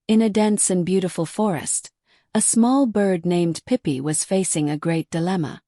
In a dense and beautiful forest, a small bird named Pippi was facing a great dilemma.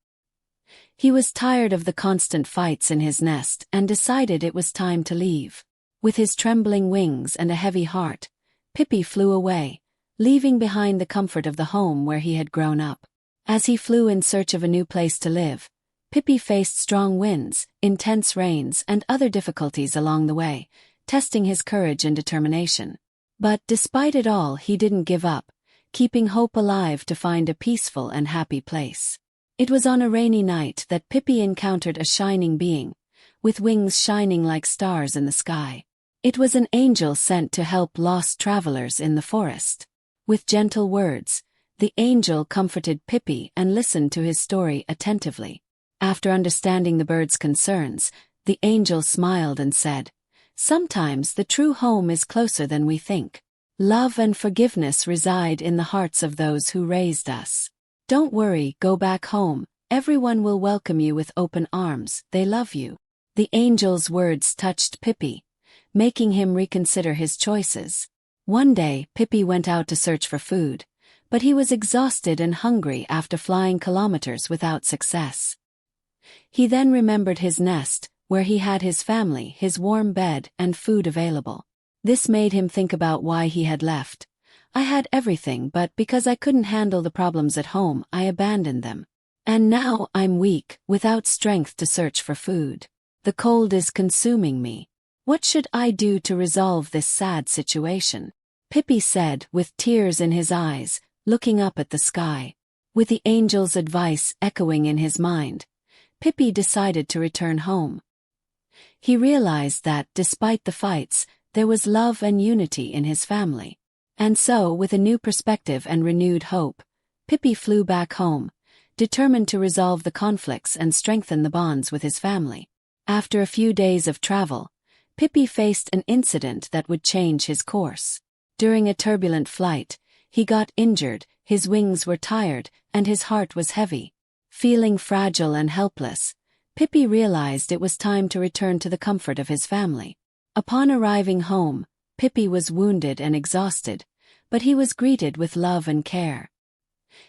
He was tired of the constant fights in his nest and decided it was time to leave. With his trembling wings and a heavy heart, Pippi flew away, leaving behind the comfort of the home where he had grown up. As he flew in search of a new place to live, Pippi faced strong winds, intense rains, and other difficulties along the way, testing his courage and determination. But despite it all, he didn't give up, keeping hope alive to find a peaceful and happy place. It was on a rainy night that Pippi encountered a shining being, with wings shining like stars in the sky. It was an angel sent to help lost travelers in the forest. With gentle words, the angel comforted Pippi and listened to his story attentively. After understanding the bird's concerns, the angel smiled and said, "Sometimes the true home is closer than we think. Love and forgiveness reside in the hearts of those who raised us. Don't worry, go back home. Everyone will welcome you with open arms. They love you." The angel's words touched Pippi, making him reconsider his choices. One day, Pippi went out to search for food, but he was exhausted and hungry after flying kilometers without success. He then remembered his nest, where he had his family, his warm bed, and food available. This made him think about why he had left. "I had everything, but because I couldn't handle the problems at home, I abandoned them. And now I'm weak, without strength to search for food. The cold is consuming me. What should I do to resolve this sad situation?" Pippi said, with tears in his eyes, looking up at the sky. With the angel's advice echoing in his mind, Pippi decided to return home. He realized that, despite the fights, there was love and unity in his family. And so, with a new perspective and renewed hope, Pippi flew back home, determined to resolve the conflicts and strengthen the bonds with his family. After a few days of travel, Pippi faced an incident that would change his course. During a turbulent flight, he got injured, his wings were tired, and his heart was heavy. Feeling fragile and helpless, Pippi realized it was time to return to the comfort of his family. Upon arriving home, Pippi was wounded and exhausted, but he was greeted with love and care.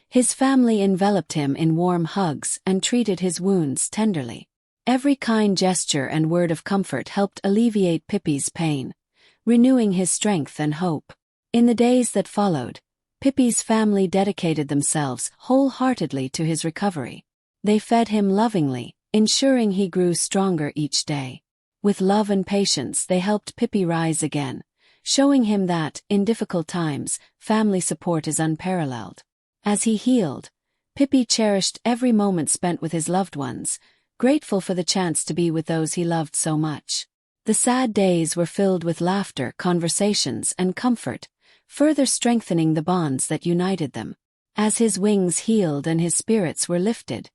His family enveloped him in warm hugs and treated his wounds tenderly. Every kind gesture and word of comfort helped alleviate Pippi's pain, renewing his strength and hope. In the days that followed, Pippi's family dedicated themselves wholeheartedly to his recovery. They fed him lovingly, ensuring he grew stronger each day. With love and patience, they helped Pippi rise again, showing him that, in difficult times, family support is unparalleled. As he healed, Pippi cherished every moment spent with his loved ones, grateful for the chance to be with those he loved so much. The sad days were filled with laughter, conversations, and comfort, further strengthening the bonds that united them. As his wings healed and his spirits were lifted,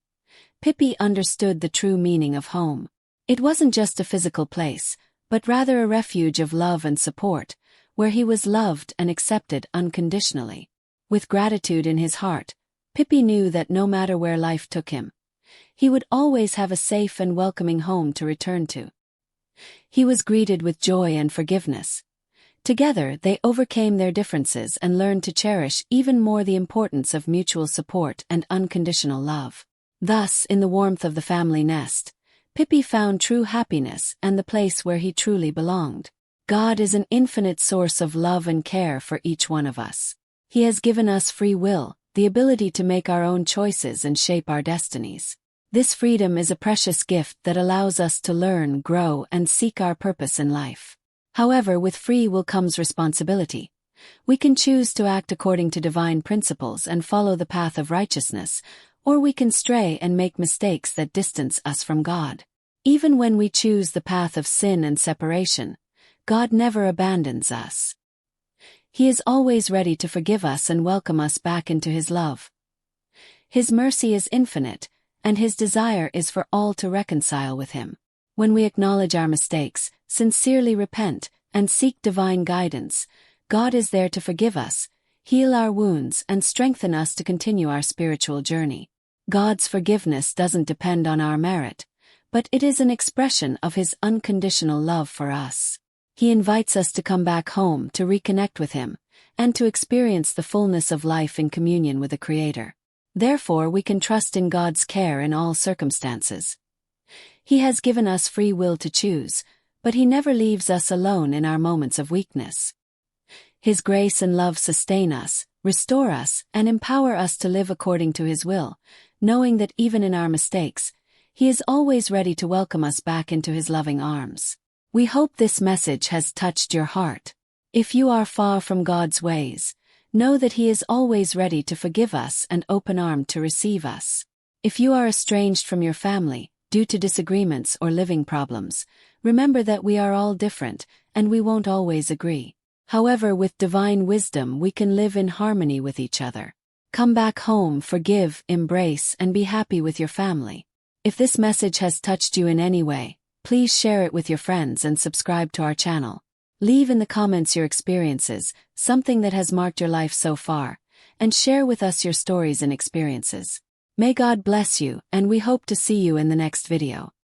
Pippi understood the true meaning of home. It wasn't just a physical place, but rather a refuge of love and support, where he was loved and accepted unconditionally. With gratitude in his heart, Pippi knew that no matter where life took him, he would always have a safe and welcoming home to return to. He was greeted with joy and forgiveness. Together, they overcame their differences and learned to cherish even more the importance of mutual support and unconditional love. Thus, in the warmth of the family nest, Pippi found true happiness and the place where he truly belonged. God is an infinite source of love and care for each one of us. He has given us free will, the ability to make our own choices and shape our destinies. This freedom is a precious gift that allows us to learn, grow, and seek our purpose in life. However, with free will comes responsibility. We can choose to act according to divine principles and follow the path of righteousness, or we can stray and make mistakes that distance us from God. Even when we choose the path of sin and separation, God never abandons us. He is always ready to forgive us and welcome us back into His love. His mercy is infinite, and His desire is for all to reconcile with Him. When we acknowledge our mistakes, sincerely repent, and seek divine guidance, God is there to forgive us, heal our wounds, and strengthen us to continue our spiritual journey. God's forgiveness doesn't depend on our merit, but it is an expression of His unconditional love for us. He invites us to come back home to reconnect with Him, and to experience the fullness of life in communion with the Creator. Therefore, we can trust in God's care in all circumstances. He has given us free will to choose, but He never leaves us alone in our moments of weakness. His grace and love sustain us, restore us, and empower us to live according to His will, knowing that even in our mistakes, He is always ready to welcome us back into His loving arms. We hope this message has touched your heart. If you are far from God's ways, know that He is always ready to forgive us and open-armed to receive us. If you are estranged from your family, due to disagreements or living problems, remember that we are all different, and we won't always agree. However, with divine wisdom we can live in harmony with each other. Come back home, forgive, embrace, and be happy with your family. If this message has touched you in any way, please share it with your friends and subscribe to our channel. Leave in the comments your experiences, something that has marked your life so far, and share with us your stories and experiences. May God bless you, and we hope to see you in the next video.